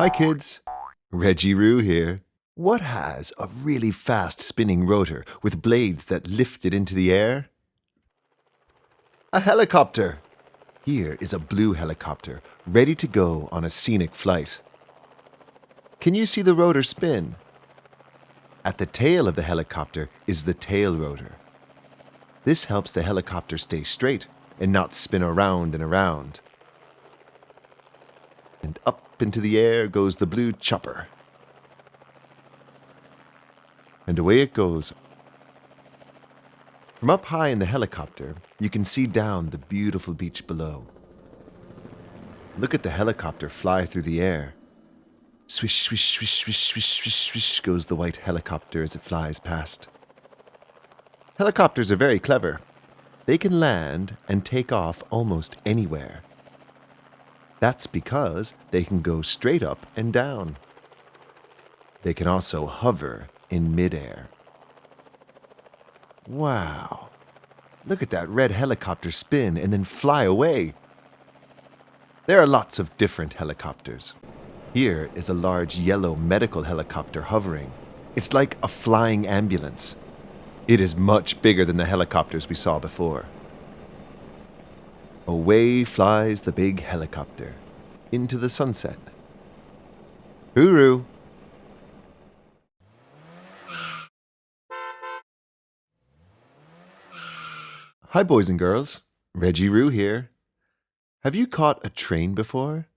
Hi kids, Reggie Roo here. What has a really fast spinning rotor with blades that lift it into the air? A helicopter! Here is a blue helicopter ready to go on a scenic flight. Can you see the rotor spin? At the tail of the helicopter is the tail rotor. This helps the helicopter stay straight and not spin around and around. And up into the air goes the blue chopper. And away it goes. From up high in the helicopter, you can see down the beautiful beach below. Look at the helicopter fly through the air. Swish, swish, swish, swish, swish, swish, swish goes the white helicopter as it flies past. Helicopters are very clever. They can land and take off almost anywhere. That's because they can go straight up and down. They can also hover in midair. Wow! Look at that red helicopter spin and then fly away. There are lots of different helicopters. Here is a large yellow medical helicopter hovering. It's like a flying ambulance. It is much bigger than the helicopters we saw before. Away flies the big helicopter into the sunset. Hooroo! Hi boys and girls, Reggie Roo here. Have you caught a train before?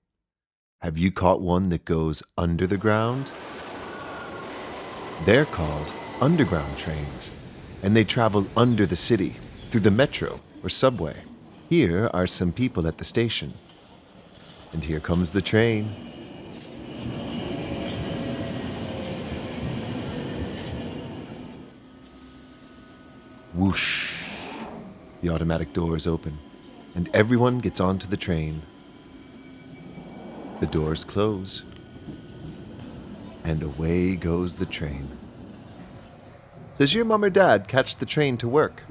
Have you caught one that goes under the ground? They're called underground trains, and they travel under the city through the metro or subway. Here are some people at the station. And here comes the train. Whoosh! The automatic doors open, and everyone gets onto the train. The doors close, and away goes the train. Does your mom or dad catch the train to work?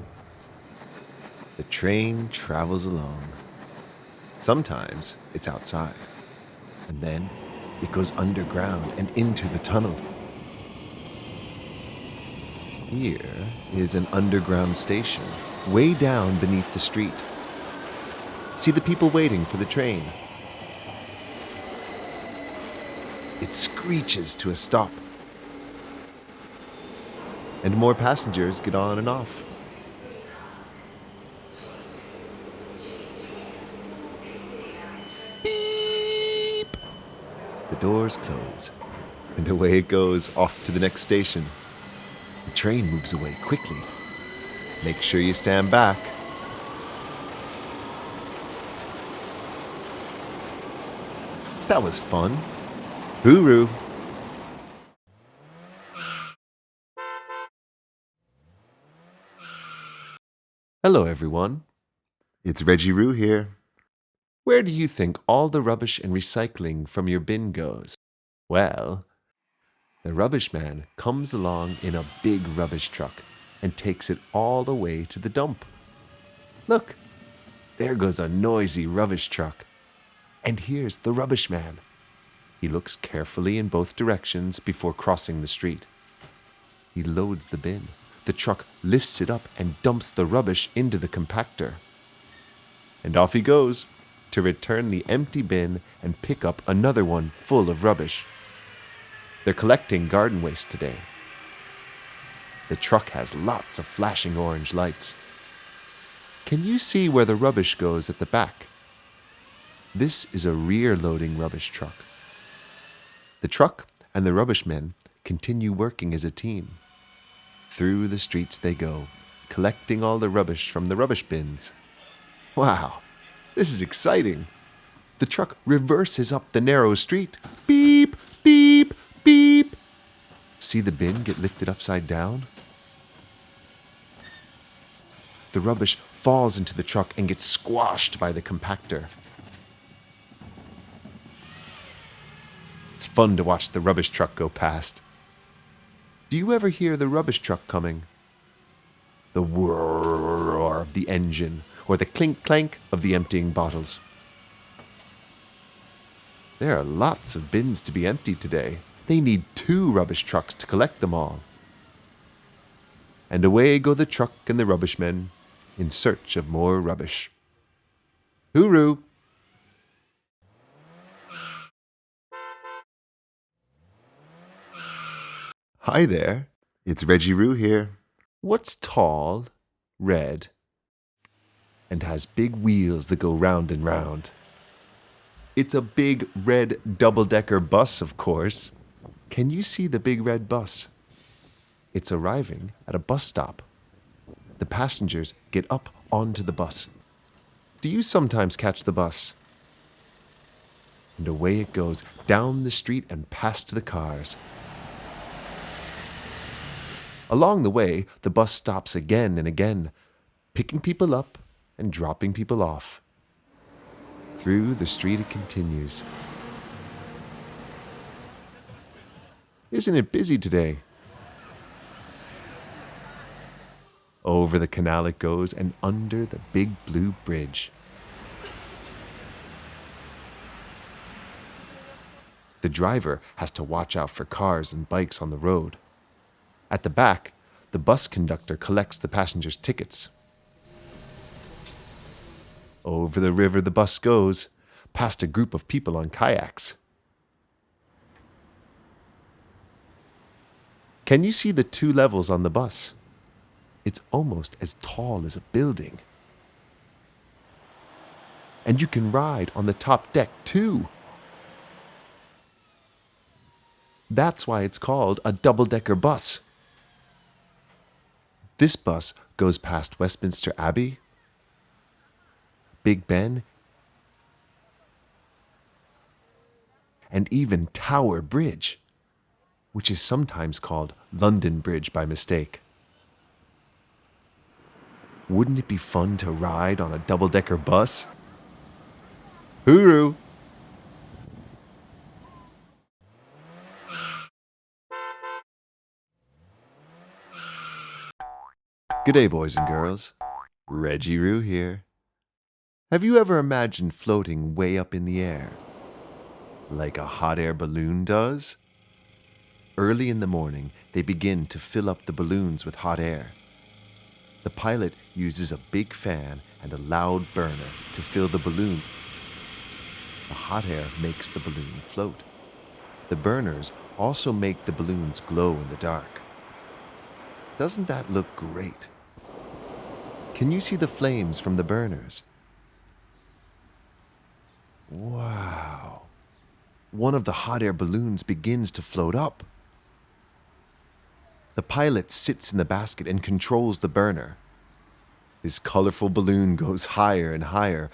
The train travels along. Sometimes it's outside, and then it goes underground and into the tunnel. Here is an underground station, way down beneath the street. See the people waiting for the train. It screeches to a stop, and more passengers get on and off. Beep! The doors close, and away it goes off to the next station. The train moves away quickly. Make sure you stand back. That was fun. Hooroo! Hello everyone. It's Reggie Roo here. Where do you think all the rubbish and recycling from your bin goes? Well, the rubbish man comes along in a big rubbish truck and takes it all the way to the dump. Look, there goes a noisy rubbish truck. And here's the rubbish man. He looks carefully in both directions before crossing the street. He loads the bin. The truck lifts it up and dumps the rubbish into the compactor. And off he goes to return the empty bin and pick up another one full of rubbish. They're collecting garden waste today. The truck has lots of flashing orange lights. Can you see where the rubbish goes at the back? This is a rear-loading rubbish truck. The truck and the rubbish men continue working as a team. Through the streets they go, collecting all the rubbish from the rubbish bins. Wow, this is exciting. The truck reverses up the narrow street. Beep, beep, beep. See the bin get lifted upside down? The rubbish falls into the truck and gets squashed by the compactor. It's fun to watch the rubbish truck go past. Do you ever hear the rubbish truck coming? The whir of the engine, or the clink-clank of the emptying bottles. There are lots of bins to be emptied today. They need 2 rubbish trucks to collect them all. And away go the truck and the rubbish men in search of more rubbish. Hooroo! Hi there, it's Reggie Roo here. What's tall, red, and has big wheels that go round and round? It's a big red double-decker bus, of course. Can you see the big red bus? It's arriving at a bus stop. The passengers get up onto the bus. Do you sometimes catch the bus? And away it goes down the street and past the cars. Along the way, the bus stops again and again, picking people up and dropping people off. Through the street it continues. Isn't it busy today? Over the canal it goes and under the big blue bridge. The driver has to watch out for cars and bikes on the road. At the back, the bus conductor collects the passengers' tickets. Over the river the bus goes, past a group of people on kayaks. Can you see the 2 levels on the bus? It's almost as tall as a building. And you can ride on the top deck too. That's why it's called a double-decker bus. This bus goes past Westminster Abbey, Big Ben, and even Tower Bridge, which is sometimes called London Bridge by mistake. Wouldn't it be fun to ride on a double-decker bus? Hooroo! G'day, boys and girls. Reggie Roo here. Have you ever imagined floating way up in the air? Like a hot air balloon does? Early in the morning, they begin to fill up the balloons with hot air. The pilot uses a big fan and a loud burner to fill the balloon. The hot air makes the balloon float. The burners also make the balloons glow in the dark. Doesn't that look great? Can you see the flames from the burners? Wow! One of the hot air balloons begins to float up. The pilot sits in the basket and controls the burner. His colorful balloon goes higher and higher.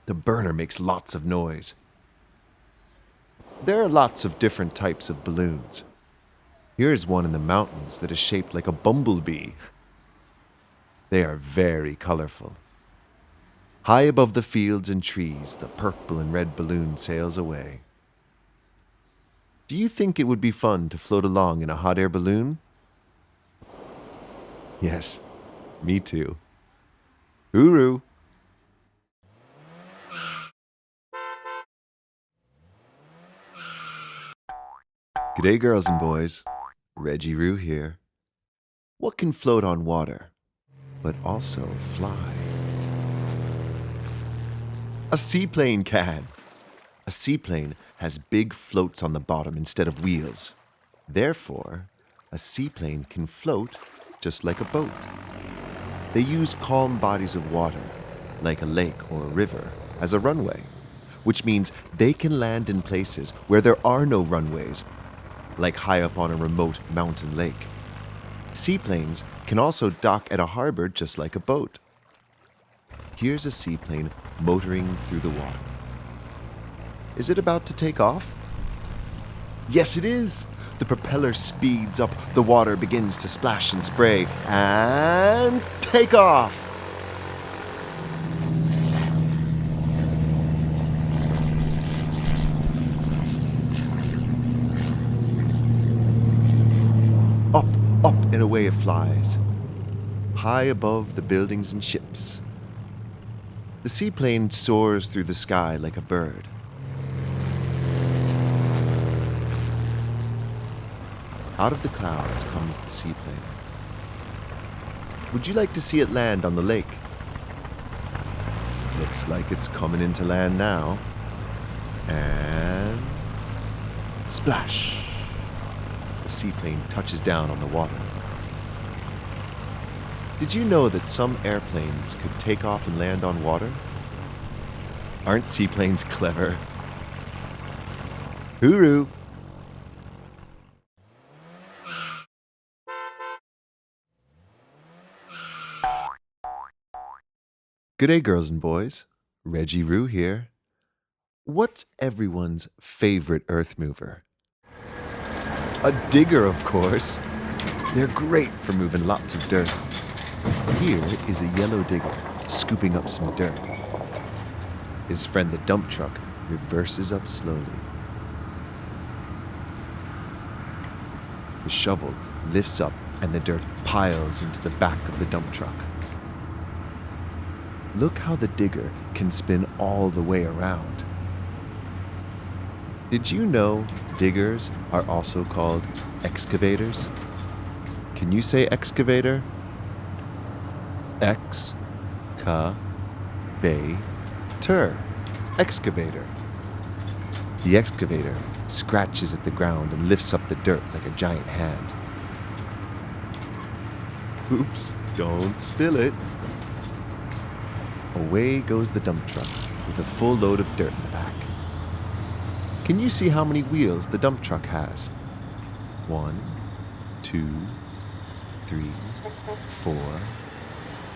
The burner makes lots of noise. There are lots of different types of balloons. Here's one in the mountains that is shaped like a bumblebee. They are very colorful. High above the fields and trees, the purple and red balloon sails away. Do you think it would be fun to float along in a hot air balloon? Yes, me too. Hooroo! G'day, girls and boys. Reggie Roo here. What can float on water, but also fly? A seaplane can. A seaplane has big floats on the bottom instead of wheels. Therefore, a seaplane can float just like a boat. They use calm bodies of water, like a lake or a river, as a runway, which means they can land in places where there are no runways, like high up on a remote mountain lake. Seaplanes can also dock at a harbor just like a boat. Here's a seaplane motoring through the water. Is it about to take off? Yes, it is! The propeller speeds up, the water begins to splash and spray, and take off! Up and away it flies, high above the buildings and ships. The seaplane soars through the sky like a bird. Out of the clouds comes the seaplane. Would you like to see it land on the lake? Looks like it's coming into land now. And splash! The seaplane touches down on the water. Did you know that some airplanes could take off and land on water? Aren't seaplanes clever? Hooroo! G'day, girls and boys. Reggie Roo here. What's everyone's favorite earth mover? A digger, of course. They're great for moving lots of dirt. Here is a yellow digger scooping up some dirt. His friend the dump truck reverses up slowly. The shovel lifts up and the dirt piles into the back of the dump truck. Look how the digger can spin all the way around. Did you know diggers are also called excavators? Can you say excavator? Excavator. Excavator. The excavator scratches at the ground and lifts up the dirt like a giant hand. Oops, don't spill it. Away goes the dump truck with a full load of dirt in the back. Can you see how many wheels the dump truck has? 1, 2, 3, 4,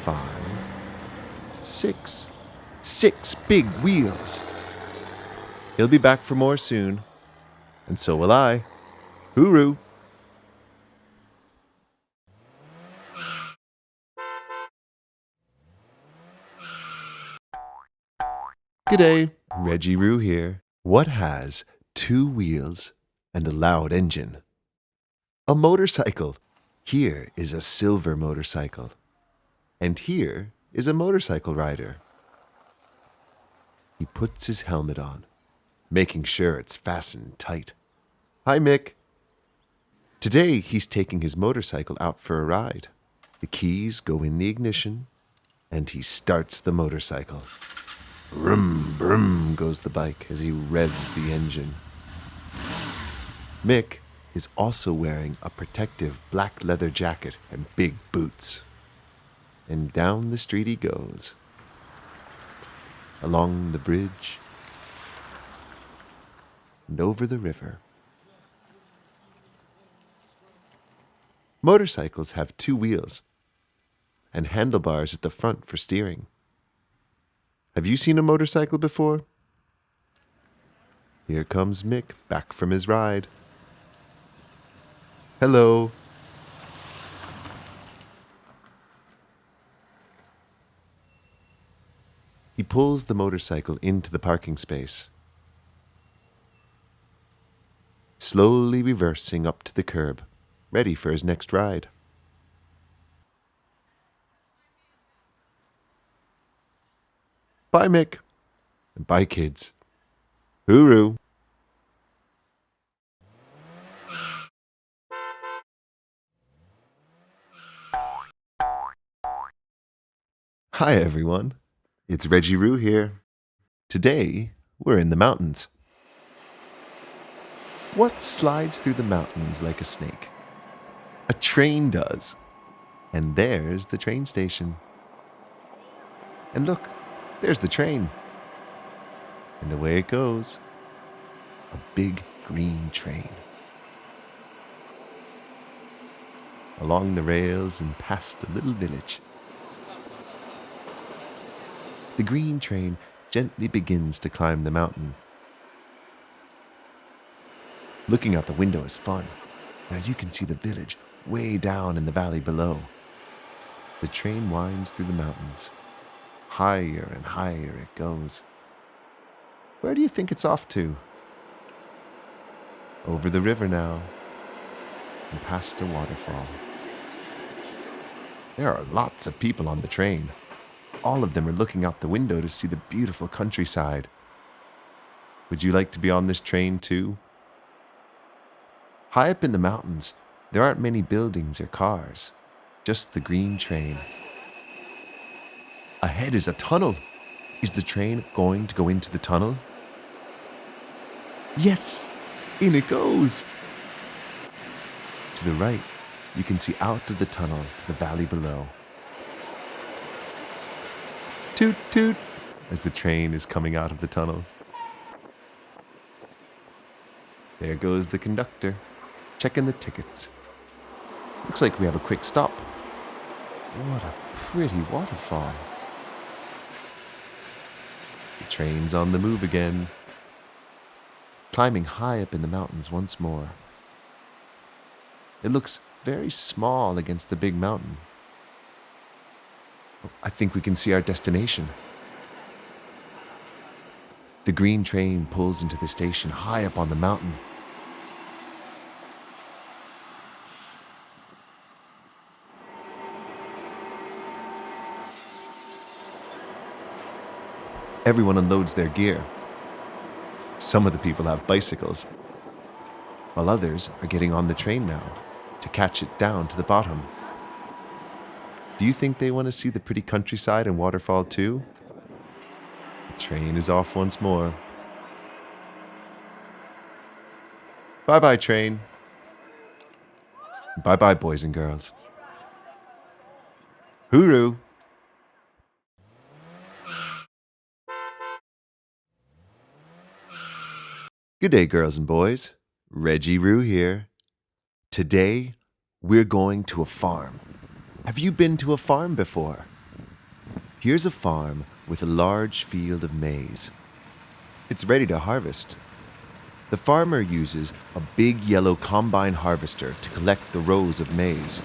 5, 6. 6 big wheels. He'll be back for more soon. And so will I. Hooroo! G'day, Reggie Roo here. What has 2 wheels and a loud engine? A motorcycle. Here is a silver motorcycle. And here is a motorcycle rider. He puts his helmet on, making sure it's fastened tight. Hi, Mick. Today he's taking his motorcycle out for a ride. The keys go in the ignition, and he starts the motorcycle. Brum, brum goes the bike as he revs the engine. Mick is also wearing a protective black leather jacket and big boots. And down the street he goes. Along the bridge and over the river. Motorcycles have 2 wheels and handlebars at the front for steering. Have you seen a motorcycle before? Here comes Mick back from his ride. Hello. He pulls the motorcycle into the parking space, slowly reversing up to the curb, ready for his next ride. Bye, Mick. And bye, kids. Hooroo. Hi, everyone. It's Reggie Roo here. Today, we're in the mountains. What slides through the mountains like a snake? A train does. And there's the train station. And look, there's the train. And away it goes. A big green train. Along the rails and past a little village. The green train gently begins to climb the mountain. Looking out the window is fun. Now you can see the village way down in the valley below. The train winds through the mountains. Higher and higher it goes. Where do you think it's off to? Over the river now, and past a waterfall. There are lots of people on the train. All of them are looking out the window to see the beautiful countryside. Would you like to be on this train too? High up in the mountains, there aren't many buildings or cars, just the green train. Ahead is a tunnel. Is the train going to go into the tunnel? Yes, in it goes. To the right, you can see out of the tunnel to the valley below. Toot toot, as the train is coming out of the tunnel. There goes the conductor, checking the tickets. Looks like we have a quick stop. What a pretty waterfall. The train's on the move again, climbing high up in the mountains once more. It looks very small against the big mountain. I think we can see our destination. The green train pulls into the station high up on the mountain. Everyone unloads their gear. Some of the people have bicycles, while others are getting on the train now to catch it down to the bottom. Do you think they want to see the pretty countryside and waterfall too? The train is off once more. Bye-bye, train. Bye-bye, boys and girls. Hooroo! Good day, girls and boys. Reggie Roo here. Today, we're going to a farm. Have you been to a farm before? Here's a farm with a large field of maize. It's ready to harvest. The farmer uses a big yellow combine harvester to collect the rows of maize.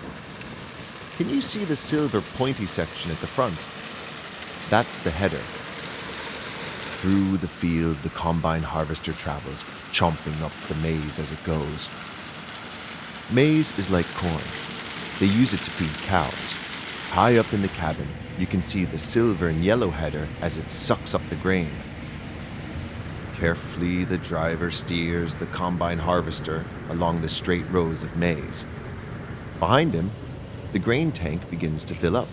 Can you see the silver pointy section at the front? That's the header. Through the field, the combine harvester travels, chomping up the maize as it goes. Maize is like corn. They use it to feed cows. High up in the cabin, you can see the silver and yellow header as it sucks up the grain. Carefully, the driver steers the combine harvester along the straight rows of maize. Behind him, the grain tank begins to fill up.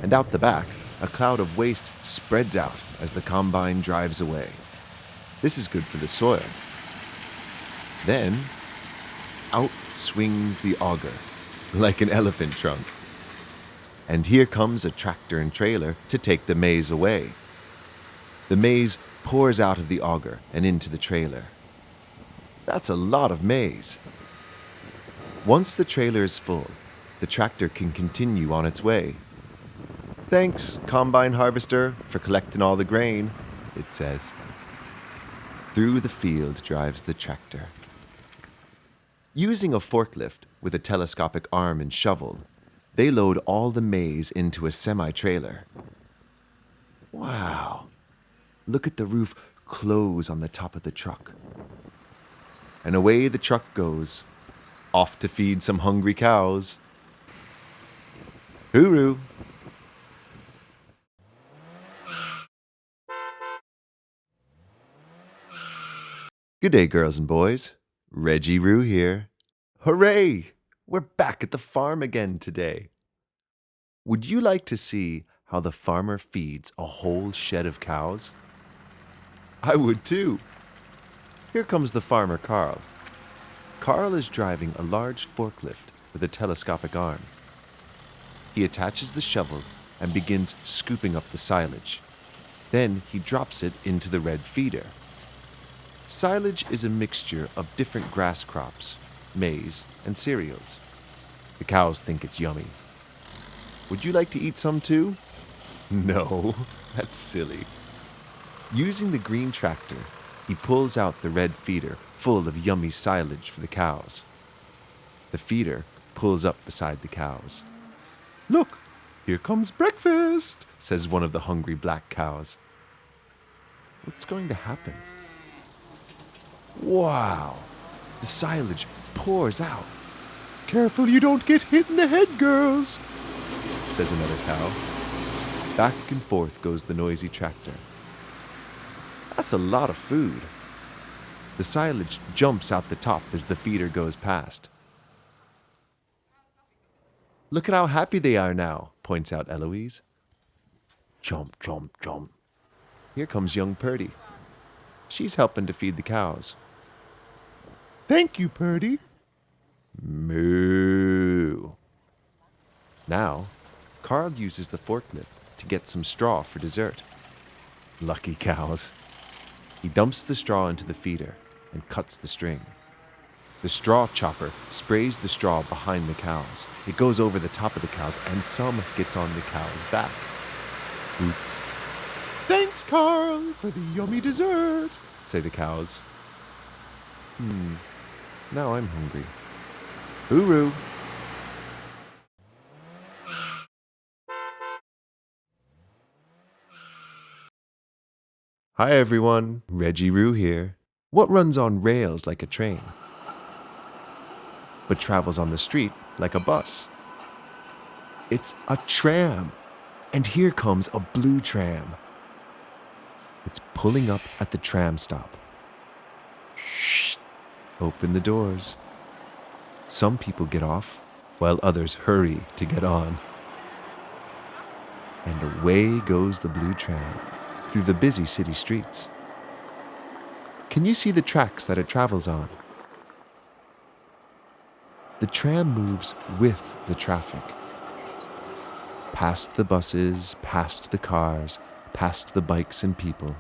And out the back, a cloud of waste spreads out as the combine drives away. This is good for the soil. Then, out swings the auger, like an elephant trunk. And here comes a tractor and trailer to take the maize away. The maize pours out of the auger and into the trailer. That's a lot of maize. Once the trailer is full, the tractor can continue on its way. Thanks, combine harvester, for collecting all the grain, it says. Through the field drives the tractor. Using a forklift with a telescopic arm and shovel, they load all the maize into a semi-trailer. Wow! Look at the roof close on the top of the truck. And away the truck goes, off to feed some hungry cows. Hooroo! Good day, girls and boys. Reggie Roo here. Hooray! We're back at the farm again today. Would you like to see how the farmer feeds a whole shed of cows? I would too. Here comes the farmer Carl. Carl is driving a large forklift with a telescopic arm. He attaches the shovel and begins scooping up the silage. Then he drops it into the red feeder. Silage is a mixture of different grass crops, maize, and cereals. The cows think it's yummy. Would you like to eat some too? No, that's silly. Using the green tractor, he pulls out the red feeder full of yummy silage for the cows. The feeder pulls up beside the cows. Look, here comes breakfast, says one of the hungry black cows. What's going to happen? Wow! The silage pours out. Careful you don't get hit in the head, girls, says another cow. Back and forth goes the noisy tractor. That's a lot of food. The silage jumps out the top as the feeder goes past. Look at how happy they are now, points out Eloise. Chomp, chomp, chomp. Here comes young Purdy. She's helping to feed the cows. Thank you, Purdy. Moo. Now, Carl uses the forklift to get some straw for dessert. Lucky cows. He dumps the straw into the feeder and cuts the string. The straw chopper sprays the straw behind the cows. It goes over the top of the cows and some gets on the cow's back. Oops. Thanks, Carl, for the yummy dessert, say the cows. Now I'm hungry. Hooroo. Hi everyone, Reggie Roo here. What runs on rails like a train, but travels on the street like a bus? It's a tram, and here comes a blue tram. It's pulling up at the tram stop. Shh! Open the doors. Some people get off, while others hurry to get on. And away goes the blue tram through the busy city streets. Can you see the tracks that it travels on? The tram moves with the traffic. Past the buses, past the cars, past the bikes and people.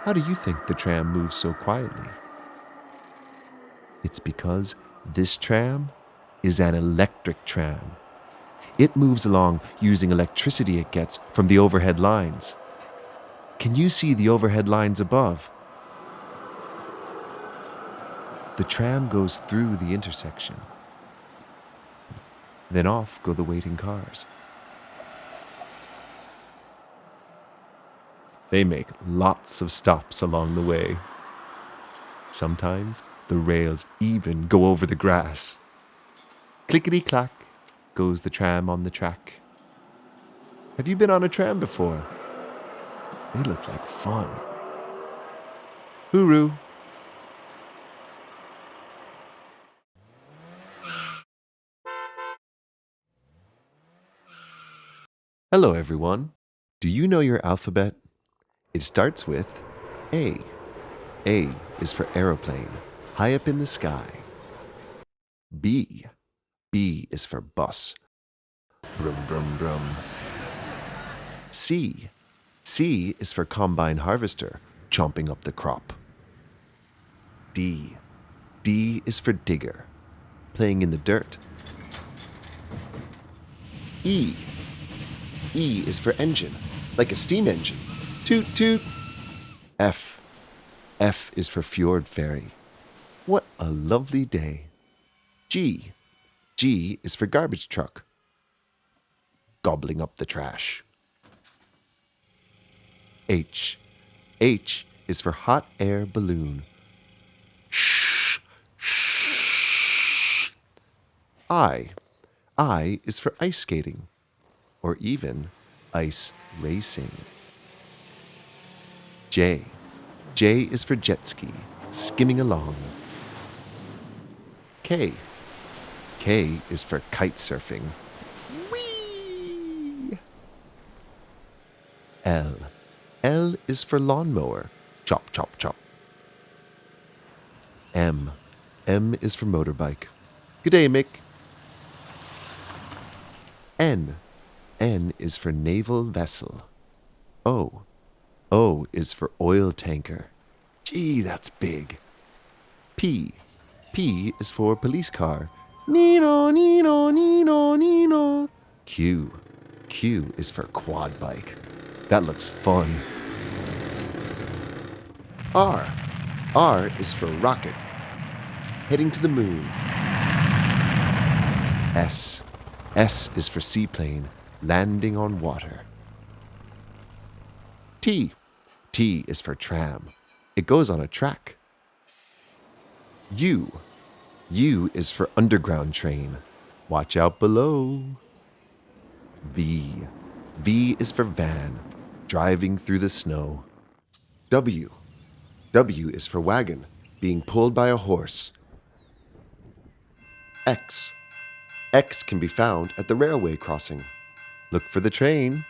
How do you think the tram moves so quietly? It's because this tram is an electric tram. It moves along using electricity it gets from the overhead lines. Can you see the overhead lines above? The tram goes through the intersection. Then off go the waiting cars. They make lots of stops along the way. Sometimes the rails even go over the grass. Clickety-clack goes the tram on the track. Have you been on a tram before? They look like fun. Hooroo! Hello everyone. Do you know your alphabet? It starts with A. A is for aeroplane, high up in the sky. B. B is for bus. Brum, brum, brum. C. C is for combine harvester, chomping up the crop. D. D is for digger, playing in the dirt. E. E is for engine, like a steam engine. Toot, toot. F. F is for fjord ferry. What a lovely day. G. G is for garbage truck, gobbling up the trash. H. H is for hot air balloon. Shh, shh. I. I is for ice skating, or even ice racing. J. J is for jet ski, skimming along. K. K is for kite surfing. Whee! L. L is for lawnmower, chop, chop, chop. M. M is for motorbike. Good day, Mick. N. N is for naval vessel. O. O is for oil tanker. Gee, that's big. P. P is for police car. Nino, Nino, Nino, Nino. Q. Q is for quad bike. That looks fun. R. R is for rocket, heading to the moon. S. S is for seaplane, landing on water. T. T is for tram. It goes on a track. U. U is for underground train. Watch out below. V. V is for van, driving through the snow. W. W is for wagon, being pulled by a horse. X. X can be found at the railway crossing. Look for the train.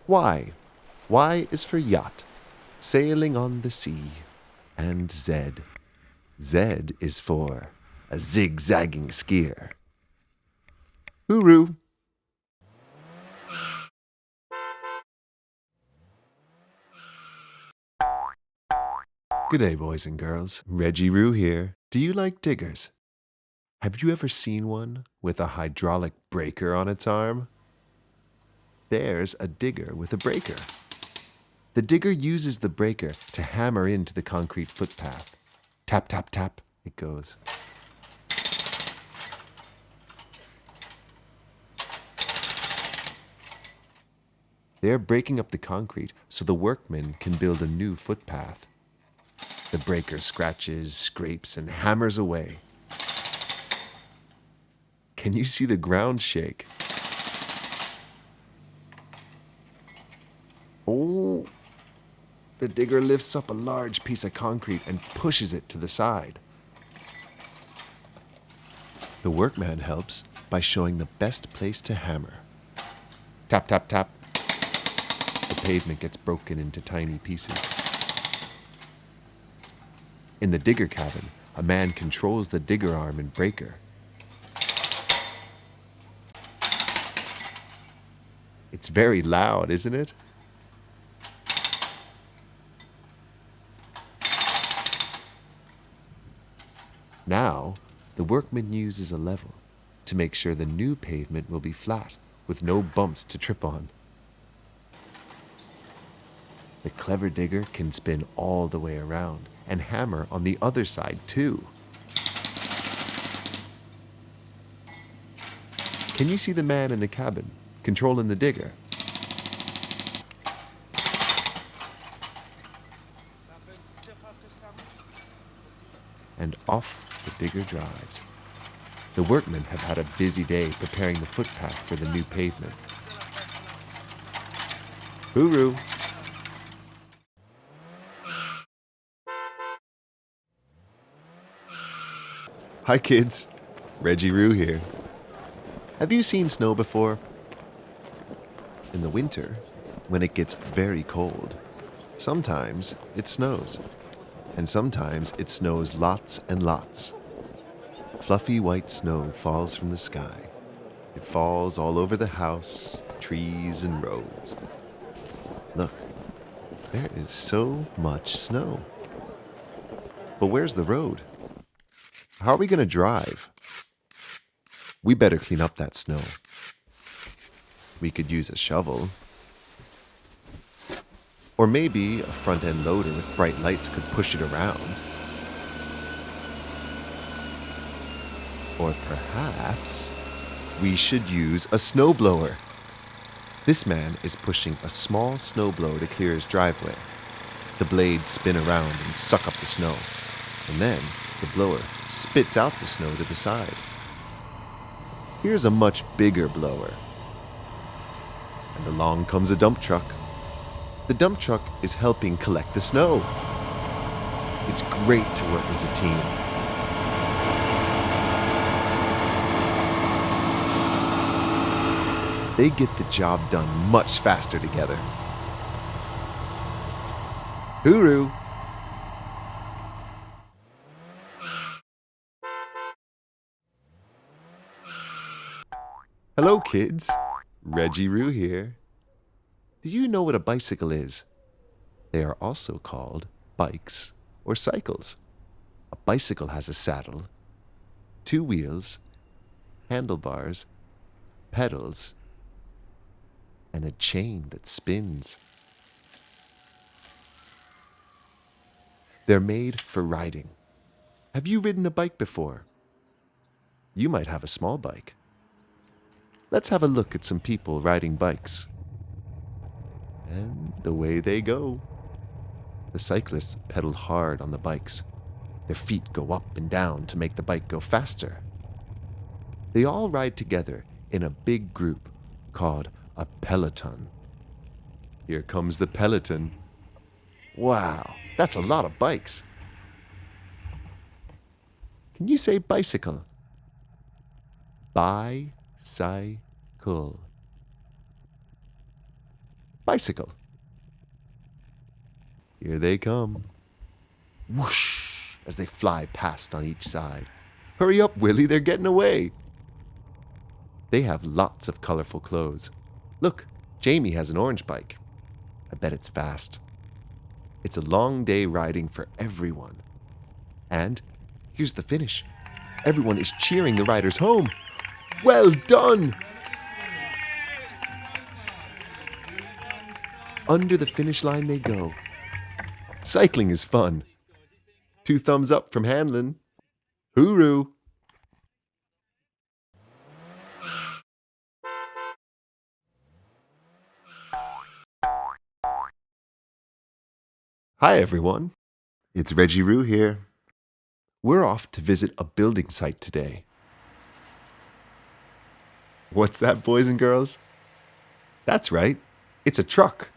Y. Y is for yacht, sailing on the sea. And Z. Z is for a zigzagging skier. Hooroo! G'day, boys and girls. Reggie Roo here. Do you like diggers? Have you ever seen one with a hydraulic breaker on its arm? There's a digger with a breaker. The digger uses the breaker to hammer into the concrete footpath. Tap, tap, tap, it goes. They're breaking up the concrete so the workmen can build a new footpath. The breaker scratches, scrapes, and hammers away. Can you see the ground shake? Oh! The digger lifts up a large piece of concrete and pushes it to the side. The workman helps by showing the best place to hammer. Tap, tap, tap. The pavement gets broken into tiny pieces. In the digger cabin, a man controls the digger arm and breaker. It's very loud, isn't it? Now, the workman uses a level to make sure the new pavement will be flat, with no bumps to trip on. The clever digger can spin all the way around and hammer on the other side too. Can you see the man in the cabin controlling the digger? And off the digger drives. The workmen have had a busy day preparing the footpath for the new pavement. Hooroo! Hi kids, Reggie Roo here. Have you seen snow before? In the winter, when it gets very cold, sometimes it snows. And sometimes it snows lots and lots. Fluffy white snow falls from the sky. It falls all over the house, trees, and roads. Look, there is so much snow. But where's the road? How are we going to drive? We better clean up that snow. We could use a shovel. Or maybe a front-end loader with bright lights could push it around. Or perhaps we should use a snowblower. This man is pushing a small snowblower to clear his driveway. The blades spin around and suck up the snow. And then the blower spits out the snow to the side. Here's a much bigger blower. And along comes a dump truck. The dump truck is helping collect the snow. It's great to work as a team. They get the job done much faster together. Hooroo! Hello kids, Reggie Roo here. Do you know what a bicycle is? They are also called bikes or cycles. A bicycle has a saddle, 2 wheels, handlebars, pedals, and a chain that spins. They're made for riding. Have you ridden a bike before? You might have a small bike. Let's have a look at some people riding bikes. And away they go. The cyclists pedal hard on the bikes. Their feet go up and down to make the bike go faster. They all ride together in a big group called a peloton. Here comes the peloton. Wow, that's a lot of bikes. Can you say bicycle? Bicycle. Bicycle. Here they come. Whoosh, as they fly past on each side. Hurry up, Willie, they're getting away. They have lots of colorful clothes. Look, Jamie has an orange bike. I bet it's fast. It's a long day riding for everyone. And here's the finish. Everyone is cheering the riders home. Well done! Under the finish line they go. Cycling is fun. 2 thumbs up from Hanlon. Hooroo! Hi everyone, it's Reggie Roo here. We're off to visit a building site today. What's that, boys and girls? That's right, it's a truck.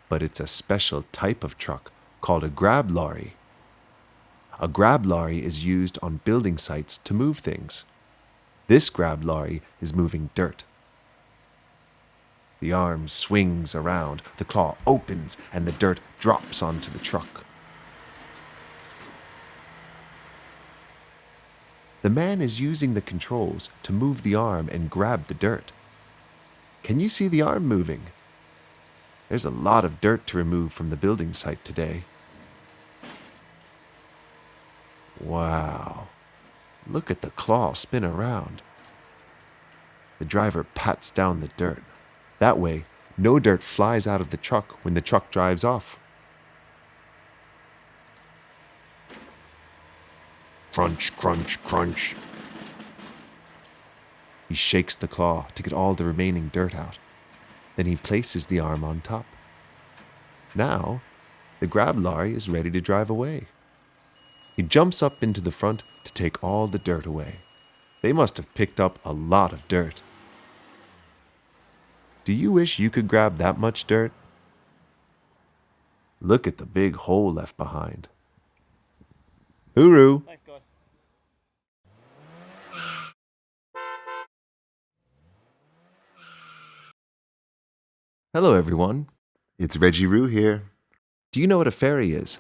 But it's a special type of truck called a grab lorry. A grab lorry is used on building sites to move things. This grab lorry is moving dirt. The arm swings around, the claw opens, and the dirt drops onto the truck. The man is using the controls to move the arm and grab the dirt. Can you see the arm moving? There's a lot of dirt to remove from the building site today. Wow, look at the claw spin around. The driver pats down the dirt. That way, no dirt flies out of the truck when the truck drives off. Crunch, crunch, crunch. He shakes the claw to get all the remaining dirt out. Then he places the arm on top. Now, the grab lorry is ready to drive away. He jumps up into the front to take all the dirt away. They must have picked up a lot of dirt. Do you wish you could grab that much dirt? Look at the big hole left behind. Hooroo! Thanks, guys. Hello, everyone. It's Reggie Roo here. Do you know what a ferry is?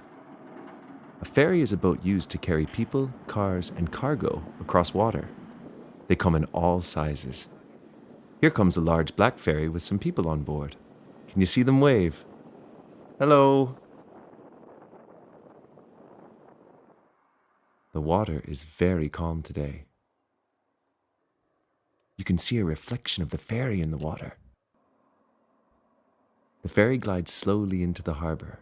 A ferry is a boat used to carry people, cars, and cargo across water. They come in all sizes. Here comes a large black ferry with some people on board. Can you see them wave? Hello. The water is very calm today. You can see a reflection of the ferry in the water. The ferry glides slowly into the harbor.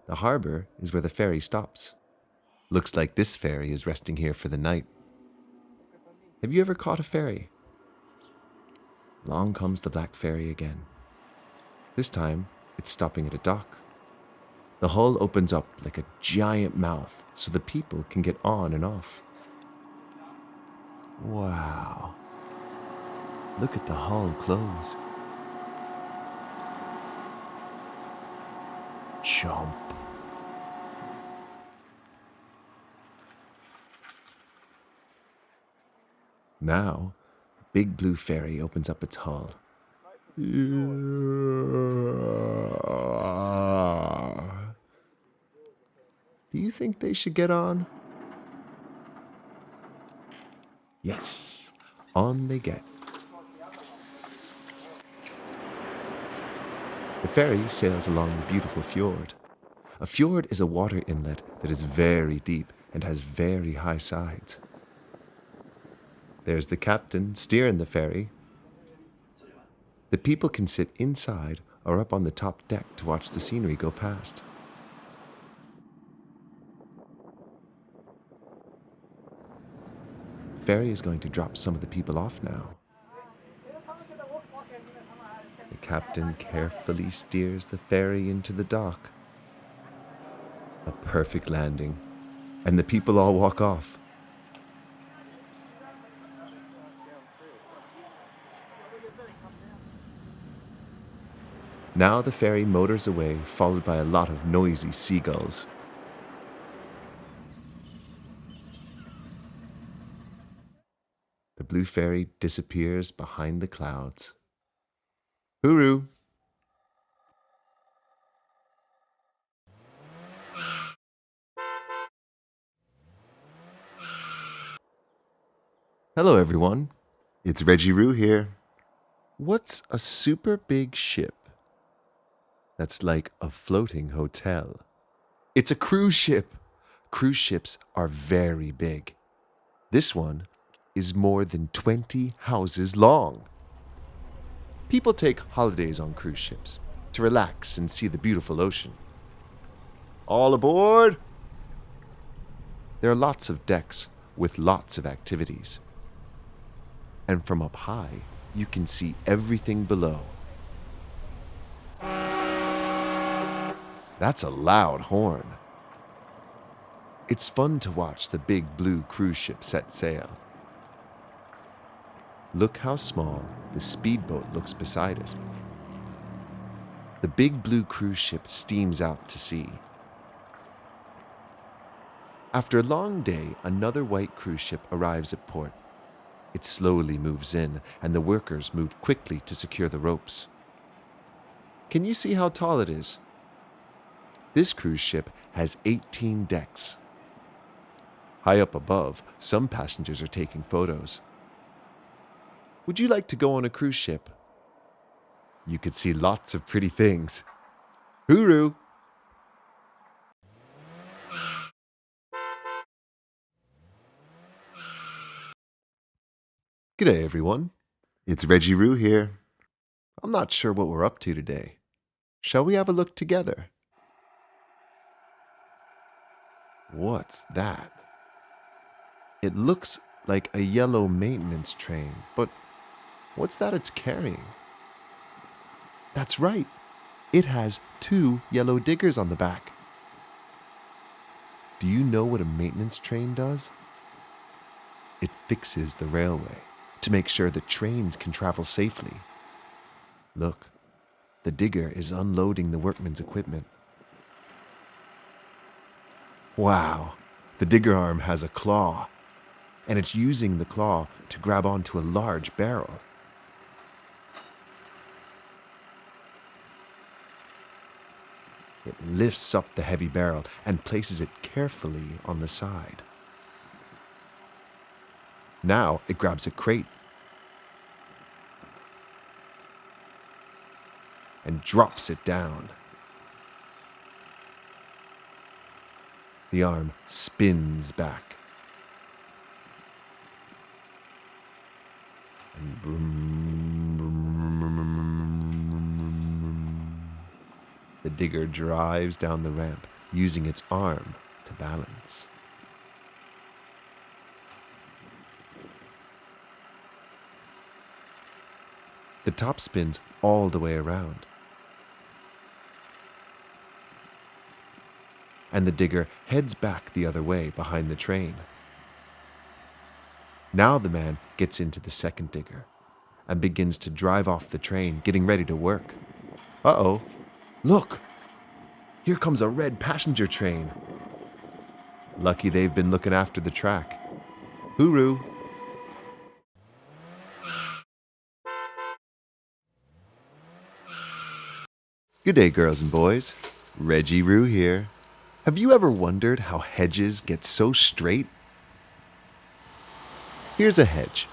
The harbor is where the ferry stops. Looks like this ferry is resting here for the night. Have you ever caught a ferry? Along comes the black ferry again. This time, it's stopping at a dock. The hull opens up like a giant mouth so the people can get on and off. Wow. Look at the hull close. Jump. Now, the big blue ferry opens up its hull. Do you think they should get on? Yes, on they get. The ferry sails along the beautiful fjord. A fjord is a water inlet that is very deep and has very high sides. There's the captain steering the ferry. The people can sit inside or up on the top deck to watch the scenery go past. The ferry is going to drop some of the people off now. The captain carefully steers the ferry into the dock. A perfect landing, and the people all walk off. Now the ferry motors away, followed by a lot of noisy seagulls. The blue ferry disappears behind the clouds. Hooroo! Hello everyone, it's Reggie Roo here. What's a super big ship that's like a floating hotel? It's a cruise ship. Cruise ships are very big. This one is more than 20 houses long. People take holidays on cruise ships to relax and see the beautiful ocean. All aboard! There are lots of decks with lots of activities. And from up high, you can see everything below. That's a loud horn. It's fun to watch the big blue cruise ship set sail. Look how small the speedboat looks beside it. The big blue cruise ship steams out to sea. After a long day, another white cruise ship arrives at port. It slowly moves in, and the workers move quickly to secure the ropes. Can you see how tall it is? This cruise ship has 18 decks. High up above, some passengers are taking photos. Would you like to go on a cruise ship? You could see lots of pretty things. Hooroo! G'day everyone, it's Reggie Roo here. I'm not sure what we're up to today. Shall we have a look together? What's that? It looks like a yellow maintenance train, but what's that it's carrying? That's right, it has 2 yellow diggers on the back. Do you know what a maintenance train does? It fixes the railway to make sure the trains can travel safely. Look, the digger is unloading the workmen's equipment. Wow, the digger arm has a claw, and it's using the claw to grab onto a large barrel. It lifts up the heavy barrel and places it carefully on the side. Now it grabs a crate and drops it down. The arm spins back. And vroom, vroom, vroom. The digger drives down the ramp, using its arm to balance. The top spins all the way around. And the digger heads back the other way behind the train. Now the man gets into the second digger and begins to drive off the train, getting ready to work. Uh-oh, look! Here comes a red passenger train. Lucky they've been looking after the track. Hooroo! Good day, girls and boys. Reggie Roo here. Have you ever wondered how hedges get so straight? Here's a hedge.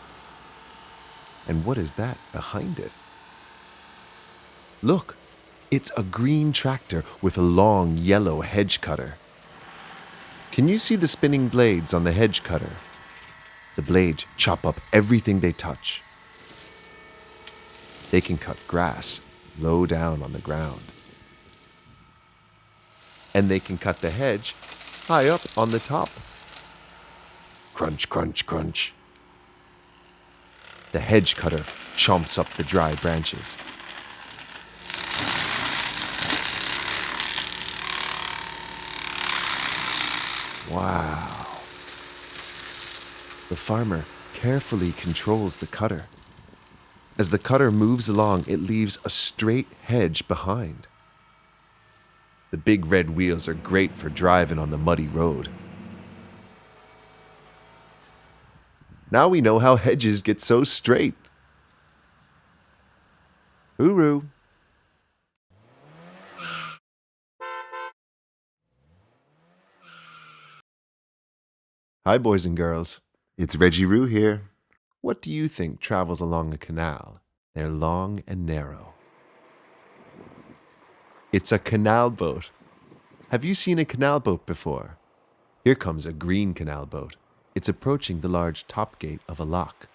And what is that behind it? Look, it's a green tractor with a long yellow hedge cutter. Can you see the spinning blades on the hedge cutter? The blades chop up everything they touch. They can cut grass low down on the ground. And they can cut the hedge high up on the top. Crunch, crunch, crunch. The hedge cutter chomps up the dry branches. Wow. The farmer carefully controls the cutter. As the cutter moves along, it leaves a straight hedge behind. The big red wheels are great for driving on the muddy road. Now we know how hedges get so straight. Hooroo! Hi, boys and girls. It's Reggie Roo here. What do you think travels along a canal? They're long and narrow. It's a canal boat. Have you seen a canal boat before? Here comes a green canal boat. It's approaching the large top gate of a lock.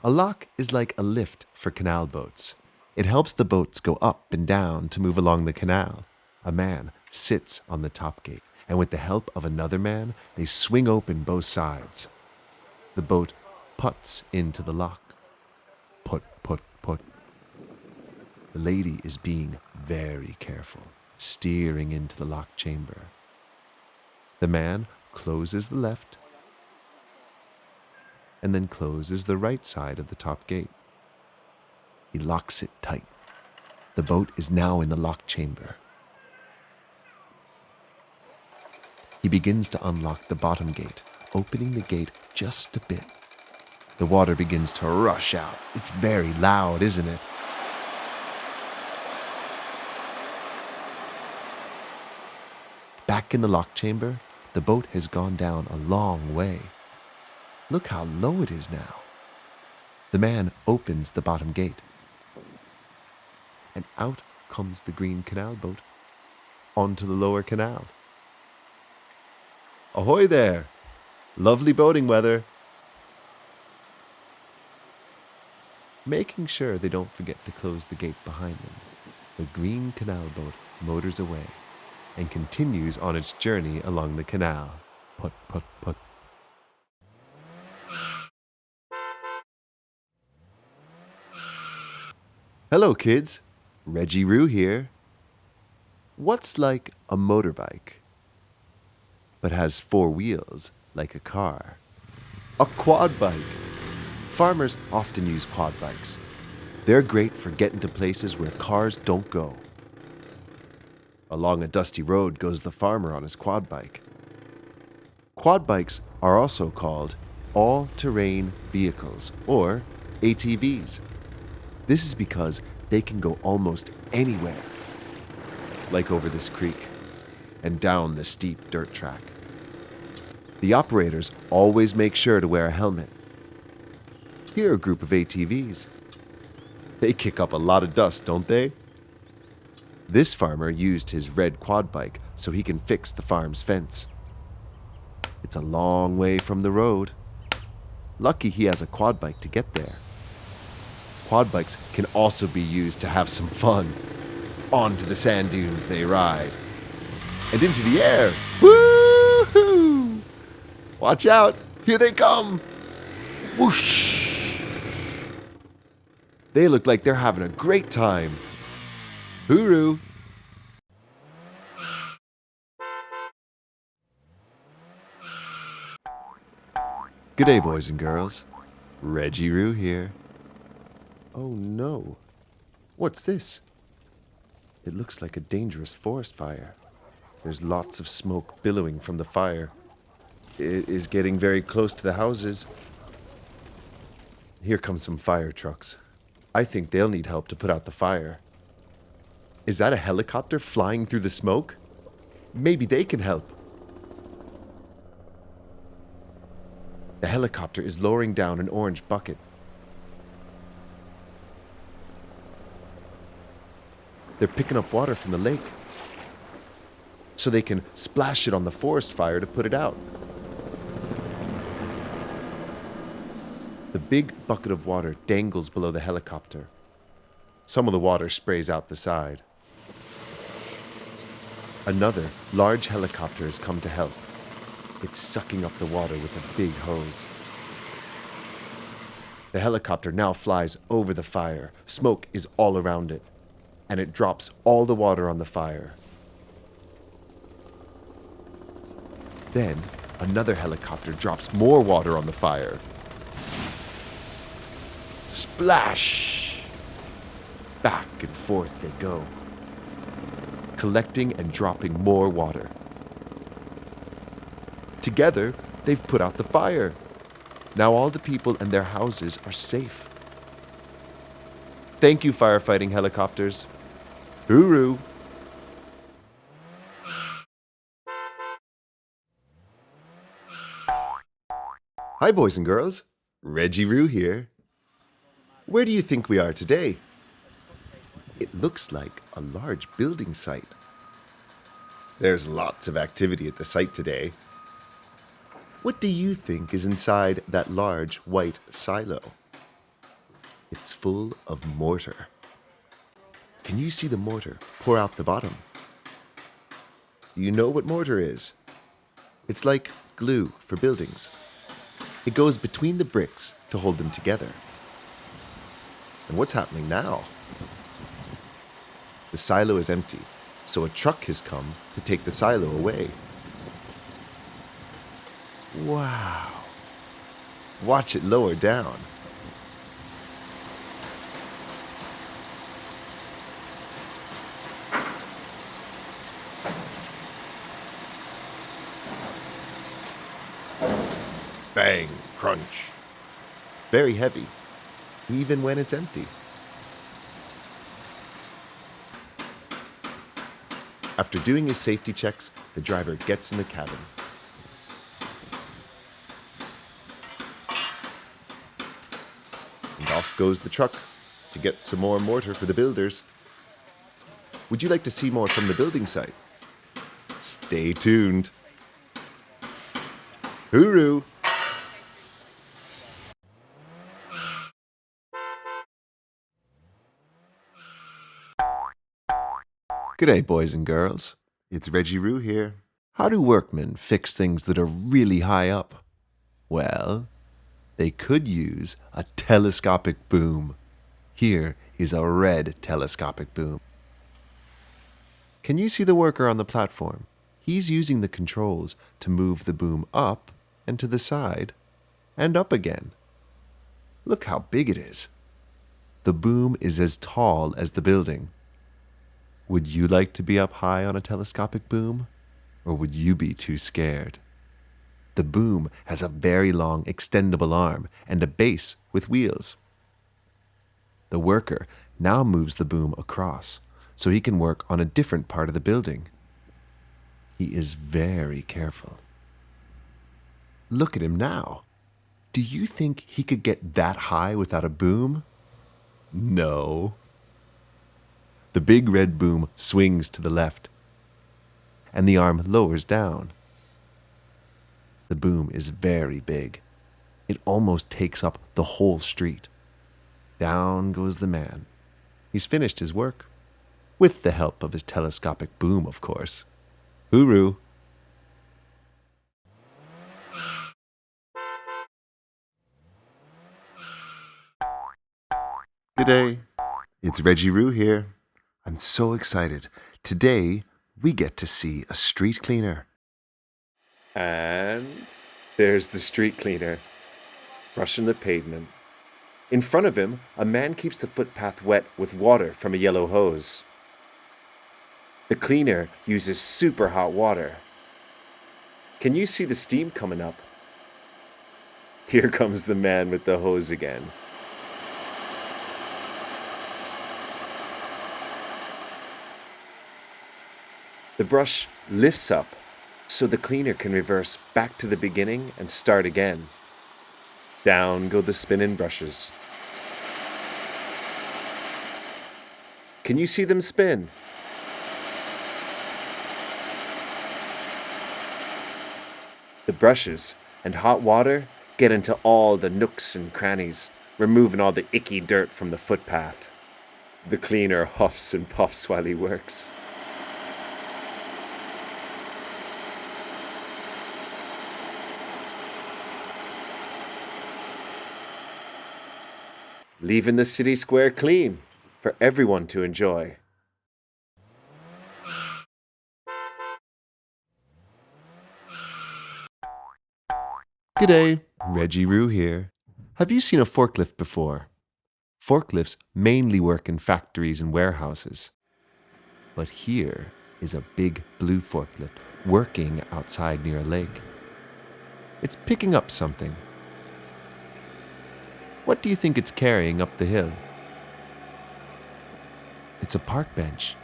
A lock is like a lift for canal boats. It helps the boats go up and down to move along the canal. A man sits on the top gate, and with the help of another man, they swing open both sides. The boat puts into the lock. Put, put, put. The lady is being very careful, steering into the lock chamber. The man closes the left and then closes the right side of the top gate. He locks it tight. The boat is now in the lock chamber. He begins to unlock the bottom gate, opening the gate just a bit. The water begins to rush out. It's very loud, isn't it? Back in the lock chamber, the boat has gone down a long way. Look how low it is now. The man opens the bottom gate. And out comes the green canal boat onto the lower canal. Ahoy there! Lovely boating weather. Making sure they don't forget to close the gate behind them, the green canal boat motors away and continues on its journey along the canal. Put, put, put. Hello, kids. Reggie Roo here. What's like a motorbike, but has 4 wheels like a car? A quad bike. Farmers often use quad bikes. They're great for getting to places where cars don't go. Along a dusty road goes the farmer on his quad bike. Quad bikes are also called all-terrain vehicles, or ATVs. This is because they can go almost anywhere, like over this creek and down the steep dirt track. The operators always make sure to wear a helmet. Here are a group of ATVs. They kick up a lot of dust, don't they? This farmer used his red quad bike so he can fix the farm's fence. It's a long way from the road. Lucky he has a quad bike to get there. Quad bikes can also be used to have some fun. Onto the sand dunes they ride. And into the air. Woo-hoo! Watch out! Here they come! Whoosh! They look like they're having a great time. Hooroo! G'day, boys and girls. Reggie Roo here. Oh no. What's this? It looks like a dangerous forest fire. There's lots of smoke billowing from the fire. It is getting very close to the houses. Here come some fire trucks. I think they'll need help to put out the fire. Is that a helicopter flying through the smoke? Maybe they can help. The helicopter is lowering down an orange bucket. They're picking up water from the lake so they can splash it on the forest fire to put it out. The big bucket of water dangles below the helicopter. Some of the water sprays out the side. Another large helicopter has come to help. It's sucking up the water with a big hose. The helicopter now flies over the fire. Smoke is all around it, and it drops all the water on the fire. Then, another helicopter drops more water on the fire. Splash! Back and forth they go, collecting and dropping more water. Together, they've put out the fire. Now all the people and their houses are safe. Thank you, firefighting helicopters. Hooroo! Hi, boys and girls. Reggie Roo here. Where do you think we are today? It looks like a large building site. There's lots of activity at the site today. What do you think is inside that large white silo? It's full of mortar. Can you see the mortar pour out the bottom? Do you know what mortar is? It's like glue for buildings. It goes between the bricks to hold them together. And what's happening now? The silo is empty, so a truck has come to take the silo away. Wow! Watch it lower down. Bang! Crunch! It's very heavy, even when it's empty. After doing his safety checks, the driver gets in the cabin. And off goes the truck to get some more mortar for the builders. Would you like to see more from the building site? Stay tuned. Hooroo! G'day, boys and girls. It's Reggie Roo here. How do workmen fix things that are really high up? Well, they could use a telescopic boom. Here is a red telescopic boom. Can you see the worker on the platform? He's using the controls to move the boom up and to the side and up again. Look how big it is. The boom is as tall as the building. Would you like to be up high on a telescopic boom? Or would you be too scared? The boom has a very long extendable arm and a base with wheels. The worker now moves the boom across so he can work on a different part of the building. He is very careful. Look at him now. Do you think he could get that high without a boom? No. The big red boom swings to the left, and the arm lowers down. The boom is very big. It almost takes up the whole street. Down goes the man. He's finished his work, with the help of his telescopic boom, of course. Hooroo! G'day, it's Reggie Roo here. I'm so excited. Today, we get to see a street cleaner. And there's the street cleaner, brushing the pavement. In front of him, a man keeps the footpath wet with water from a yellow hose. The cleaner uses super hot water. Can you see the steam coming up? Here comes the man with the hose again. The brush lifts up so the cleaner can reverse back to the beginning and start again. Down go the spinning brushes. Can you see them spin? The brushes and hot water get into all the nooks and crannies, removing all the icky dirt from the footpath. The cleaner huffs and puffs while he works. Leaving the city square clean for everyone to enjoy. G'day, Reggie Roo here. Have you seen a forklift before? Forklifts mainly work in factories and warehouses. But here is a big blue forklift working outside near a lake. It's picking up something. What do you think it's carrying up the hill? It's a park bench.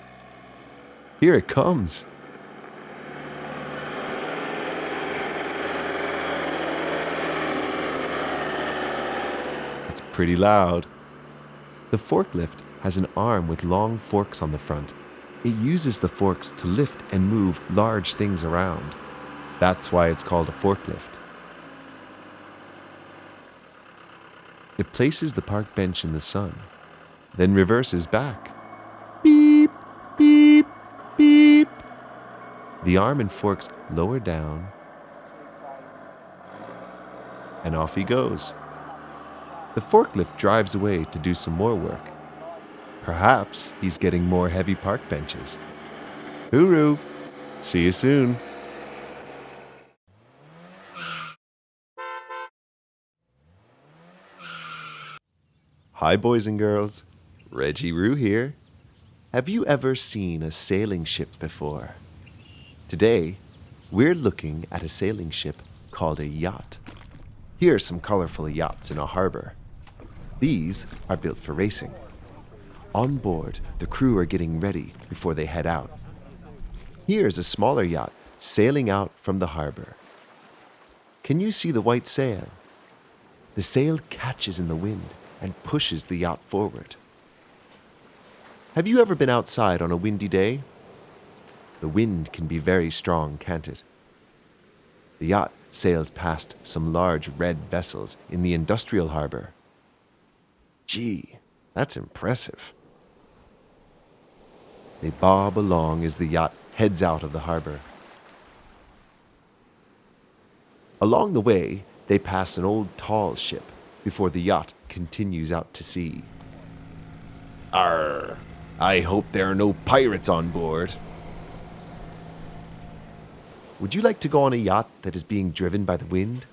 Here it comes. It's pretty loud. The forklift has an arm with long forks on the front. It uses the forks to lift and move large things around. That's why it's called a forklift. It places the park bench in the sun, then reverses back. Beep, beep, beep. The arm and forks lower down, and off he goes. The forklift drives away to do some more work. Perhaps he's getting more heavy park benches. Hooroo! See you soon. Hi boys and girls, Reggie Roo here. Have you ever seen a sailing ship before? Today, we're looking at a sailing ship called a yacht. Here are some colorful yachts in a harbor. These are built for racing. On board, the crew are getting ready before they head out. Here's a smaller yacht sailing out from the harbor. Can you see the white sail? The sail catches in the wind and pushes the yacht forward. Have you ever been outside on a windy day? The wind can be very strong, can't it? The yacht sails past some large red vessels in the industrial harbor. Gee, that's impressive. They bob along as the yacht heads out of the harbor. Along the way, they pass an old tall ship before the yacht continues out to sea. Arr, I hope there are no pirates on board. Would you like to go on a yacht that is being driven by the wind?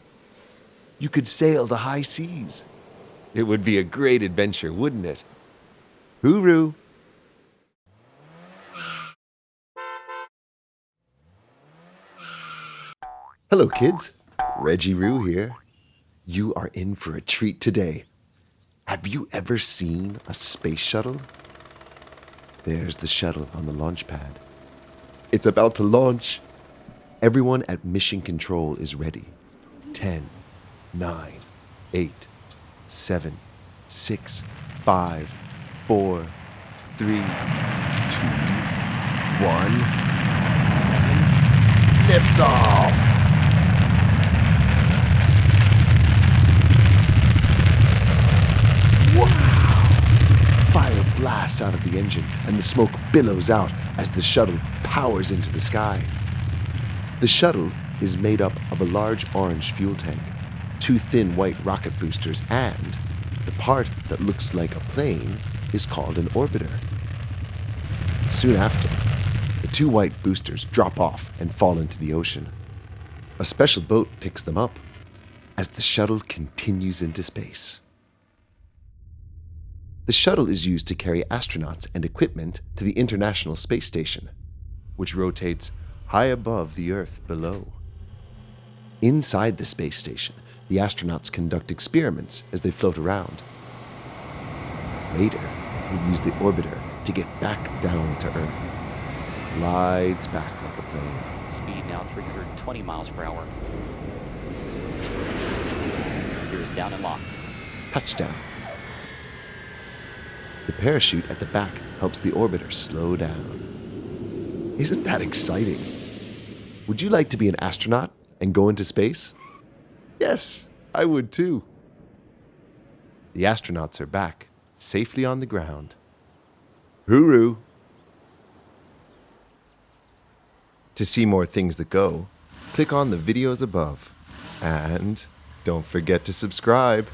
You could sail the high seas. It would be a great adventure, wouldn't it? Hooroo! Hello kids, Reggie Roo here. You are in for a treat today. Have you ever seen a space shuttle? There's the shuttle on the launch pad. It's about to launch. Everyone at Mission Control is ready. 10, 9, 8, 7, 6, 5, 4, 3, 2, 1, and liftoff! Wow! Fire blasts out of the engine and the smoke billows out as the shuttle powers into the sky. The shuttle is made up of a large orange fuel tank, 2 thin white rocket boosters, and the part that looks like a plane is called an orbiter. Soon after, the 2 white boosters drop off and fall into the ocean. A special boat picks them up as the shuttle continues into space. The shuttle is used to carry astronauts and equipment to the International Space Station, which rotates high above the Earth below. Inside the space station, the astronauts conduct experiments as they float around. Later, they use the orbiter to get back down to Earth. It glides back like a plane. Speed now 320 miles per hour. Gears down and locked. Touchdown. The parachute at the back helps the orbiter slow down. Isn't that exciting? Would you like to be an astronaut and go into space? Yes, I would too. The astronauts are back, safely on the ground. Hooroo! To see more things that go, click on the videos above. And don't forget to subscribe.